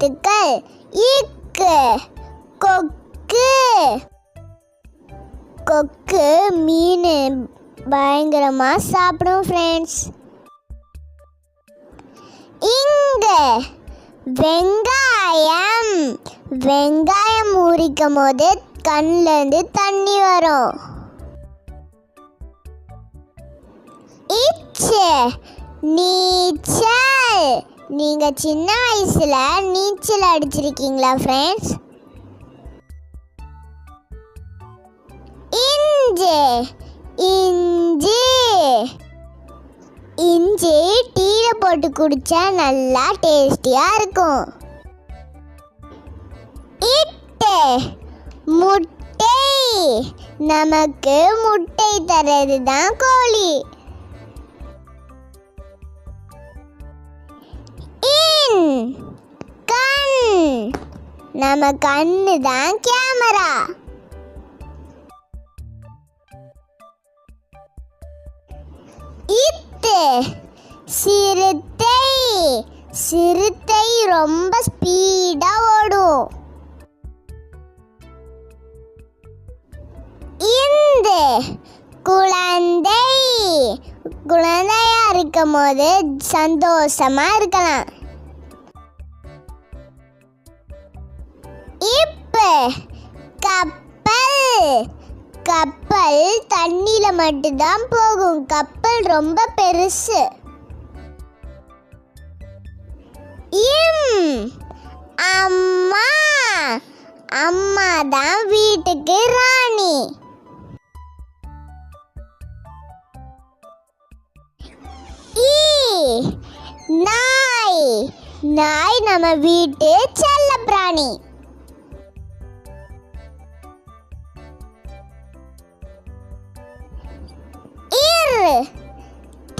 எழுத்துக்கள். இக்கு கொக்கு. கொக்கு மீன் பயங்கரமா சாப்பிடும் ஃப்ரெண்ட்ஸ். இங்கு வெங்காயம். வெங்காயம் உரிக்கும் போது கண்ணிலேருந்து தண்ணி வரும். இச்சு நீச்சல். நீங்க சின்ன வயசுல நீச்சல் அடிச்சிருக்கீங்களா ஃப்ரெண்ட்ஸ்? இஞ்சி இஞ்சி. இஞ்சி டீல போட்டு குடிச்சா நல்லா டேஸ்டியா இருக்கும். இட்டு முட்டை. நமக்கு முட்டை தரது தான் கோழி. இன் கண். நம்ம கண்ணு தான் கேமரா. இத்து சிறுத்தை. சிறுத்தை ரொம்ப ஸ்பீடா ஓடும். இந்து குழந்தை. குழந்தையா இருக்கும் போது சந்தோஷமா இருக்கலாம். இப்பு கப்பல். கப்பல் தண்ணியில மட்டும்தான் போகும். கப்பல் ரொம்ப பெருசு. இம் அம்மா. அம்மா தான் வீட்டுக்கு ராணி. நாய். நாய் நம்ம வீட்டு செல்ல பிராணி.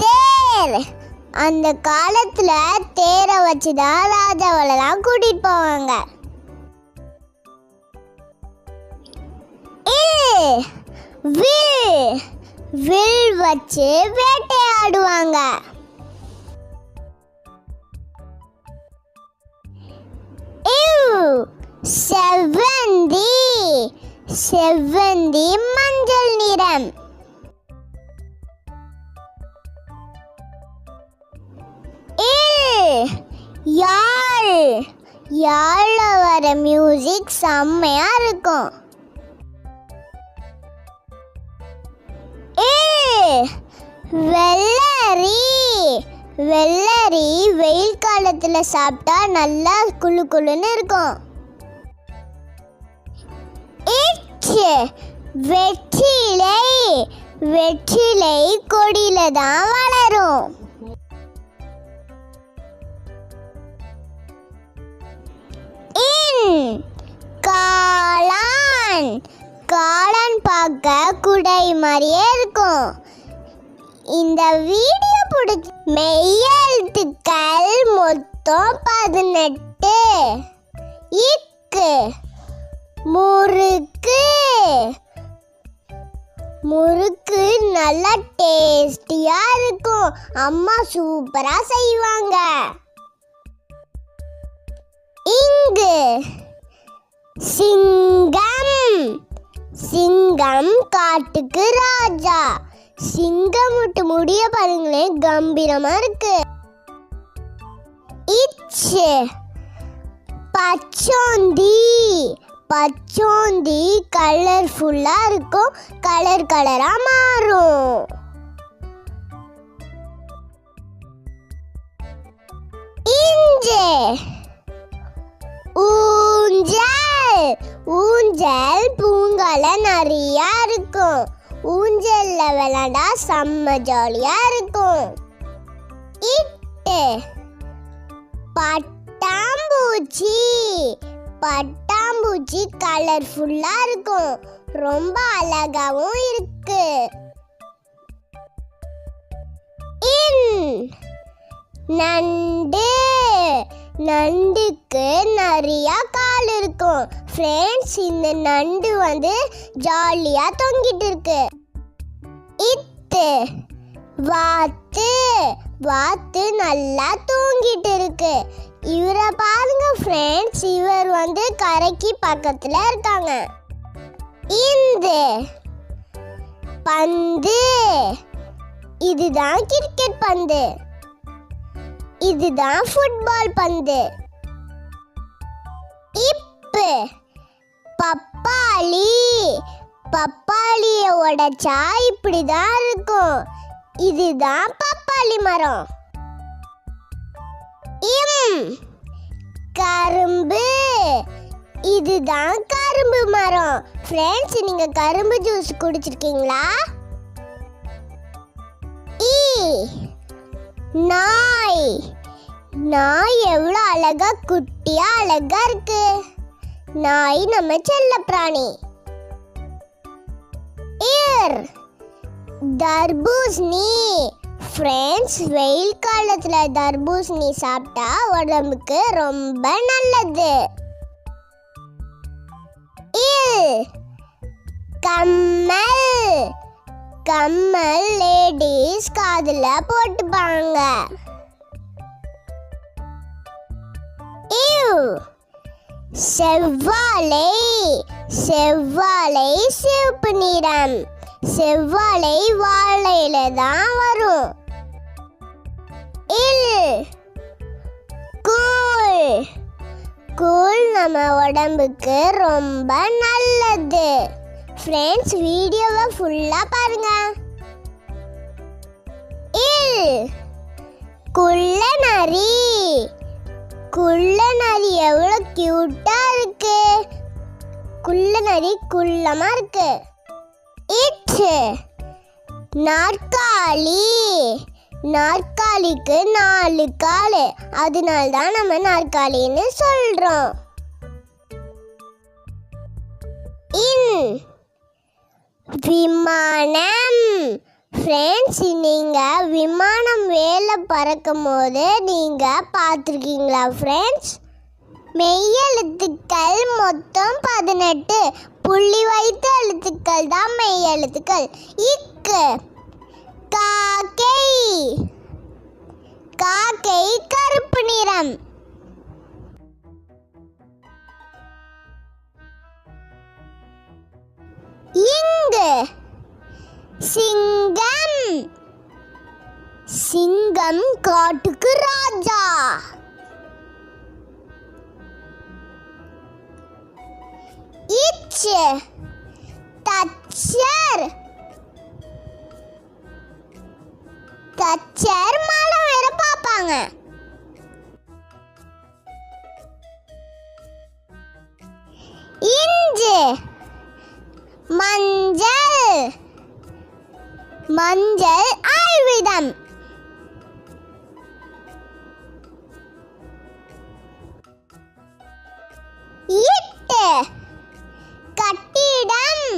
தேர். அந்த காலத்துல தேரை வச்சுதான் ராஜாவெல்லாம் கூட்டிட்டு போவாங்க. வில். வில் வச்சு வேட்டையாடுவாங்க. செவ்வந்தி. செவ்வந்தி மஞ்சள் நிறம். யாழ். யாழ்ல வர மியூசிக் செம்மையா இருக்கும். வெள்ளரி. வெள்ளரி வெயில் காலத்துல சாப்பிட்டா நல்லா குளு குளுன்னு இருக்கும். வெற்றிலை. வெற்றிலை கொடியில தான் வளரும். காளான். காளான் பார்க்க குடை மாதிரியே இருக்கும். இந்த வீடியோ பிடிச்சி மெய் எழுத்துக்கள் மொத்தம் 18. இக்கு முறுக்கு. முறுக்கு நல்லா டேஸ்டியா இருக்கும். அம்மா சூப்பரா செய்வாங்க. இங்கு சிங்கம். சிங்கம் காட்டுக்கு ராஜா. சிங்கம் விட்டு முடிய பாருங்களேன், கம்பீரமா இருக்கு. இச்சு பச்சோந்தி. பச்சோந்தி கலர்ஃபுல்லா இருக்கும். கலர் கலரா மாறும். இஞ்சு ஊஞ்சல். ஊஞ்சல் பூங்கால நிறைய இருக்கும். ஊஞ்சல்ல விளையாண்டா செம்ம ஜாலியா இருக்கும். இட்டு பட்டாம்பூச்சி. பட்டாம்பூச்சி கலர்ஃபுல்லா இருக்கும். ரொம்ப அழகாவும் இருக்கு. நண்டு. நண்டுக்கு நிறைய கால் இருக்கும். ஃப்ரெண்ட்ஸ், இந்த நண்டு ஜாலியா தொங்கிட்டு இருக்கு. இத்து வாத்து. வாத்து நல்லா தூங்கிட்டு இருக்கு. இவரை பாருங்க ஃப்ரெண்ட்ஸ், இவர் வந்து கரைக்கு பக்கத்துல இருக்காங்க. இந்த பந்து, இதுதான் கிரிக்கெட் பந்து, இதுதான் ஃபுட்பால் பந்து. இப்ப பப்பாளி, பப்பாளிய உடைச்சா இப்படிதான் இருக்கும், இதுதான் பப்பாளி மரம். கரும்பு, இதுதான் கரும்பு மரம். ஃப்ரெண்ட்ஸ், நீங்க கரும்பு ஜூஸ் குடிச்சிருக்கீங்களா? நாய், நாய் எவ்வளவு அழகா குட்டியா அழகா இருக்கு. நாய் நம்ம செல்ல பிராணி. தர்பூசணி. ஃப்ரெண்ட்ஸ், வெயில் காலத்துல தர்பூசணி சாப்பிட்டா உடம்புக்கு ரொம்ப நல்லது. கம்மல், கம்மல் லேடிஸ் காதுல போட்டுப்பாங்க. செவ்வாழை, செவ்வாழை சிவப்பு நிறம். செவ்வாழை வாழையில தான் வரும். கூழ், கூழ் நம்ம உடம்புக்கு ரொம்ப நல்லது. ஃப்ரெண்ட்ஸ், வீடியோவை ஃபுல்லா பாருங்க. குள்ள நரி, குள்ள நரி எவ்வளவு கியூட்டா இருக்கு. குள்ள நரி குள்ளமா இருக்கு. நாற்காலி, நாற்காலிக்கு 4 கால், அதனால தான் நம்ம நாற்காலின்னு சொல்றோம். விமானம். ஃப்ரெண்ட்ஸ், நீங்க விமானம் மேலே பறக்கும் போது நீங்க பார்த்துருக்கீங்களா? ஃப்ரெண்ட்ஸ், மெய் எழுத்துக்கள் மொத்தம் 18, புள்ளி வைத்த எழுத்துக்கள் தான் மெய் எழுத்துக்கள். காக்கை, காக்கை கருப்பு நிறம். சிங்கம், சிங்கம் காட்டுக்கு ராஜா. தச்சர், தச்சர் மலை வேற பாப்பாங்க. மஞ்சள், மஞ்சள் ஆயுதம். கட்டிடம்,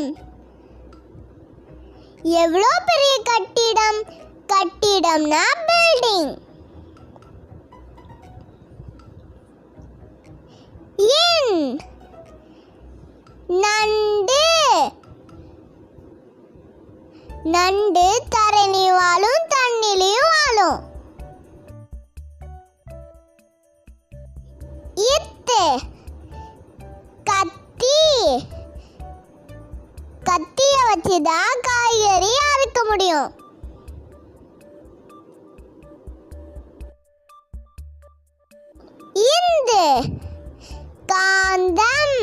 எவ்வளோ பெரிய கட்டிடம். கட்டிடம்னா பில்டிங். நண்டு, நண்டு தரணி வாழும், தண்ணிலையும் வாழும். கத்தி, கத்திய வச்சுதான் காய்கறி அறுக்க முடியும். காந்தம்,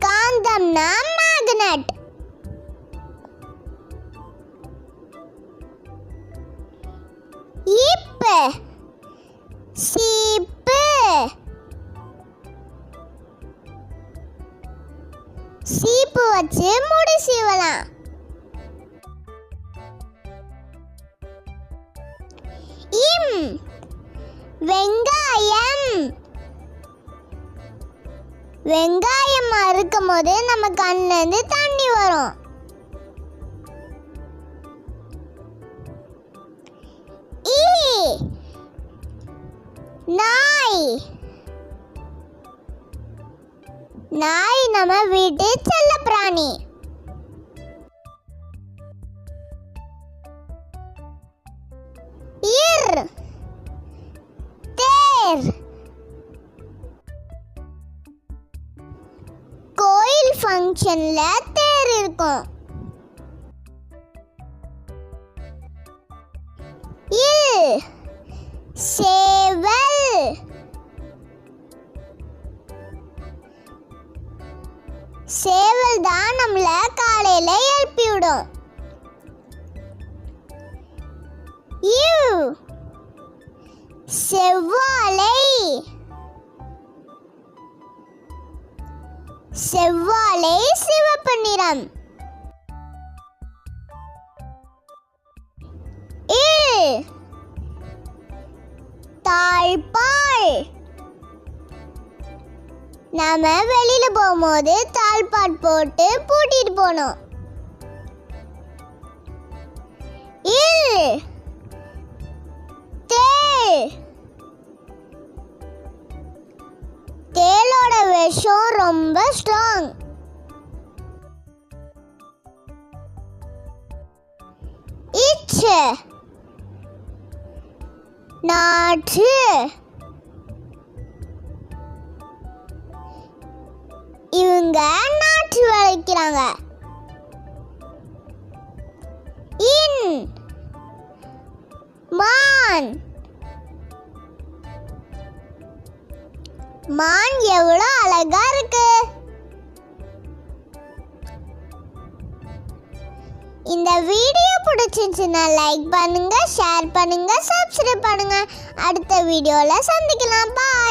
காந்தம்னா மேக்னெட். சீப்பு, சீப்பு வச்சு முடி சீவலாம். வெங்காயம், வெங்காயம் அறுக்கும் போது நம்ம கண்ணுல இருந்து தண்ணி வரும். நாய், நாய் நம்ம வீட்டு செல்ல பிராணி. ஃபங்க்ஷன்ல தேர் இருக்கும். இல் சேவல். சேவல் தான் நம்மள காலையில எழுப்பி விடும். இவ் செவ்வாழை. செவ்வாழை சிவப்பு நிறம். இல் தாழ்பாள். நாம வெளியில போகும்போது தாழ்பாட் போட்டு பூட்டிட்டு போனோம். இல் தேள். தேளோட விஷம் ரொம்ப ஸ்ட்ராங். இச் நாற்று. இவங்க நாற்று விளைக்கிறாங்க. இன் மான். மான் எவ்வளோ அழகா இருக்கு. இந்த வீடியோ பிடிச்சிருந்துச்சுன்னா லைக் பண்ணுங்க, ஷேர் பண்ணுங்க, சப்ஸ்கிரைப் பண்ணுங்க. அடுத்த வீடியோல சந்திக்கலாம். பாய்.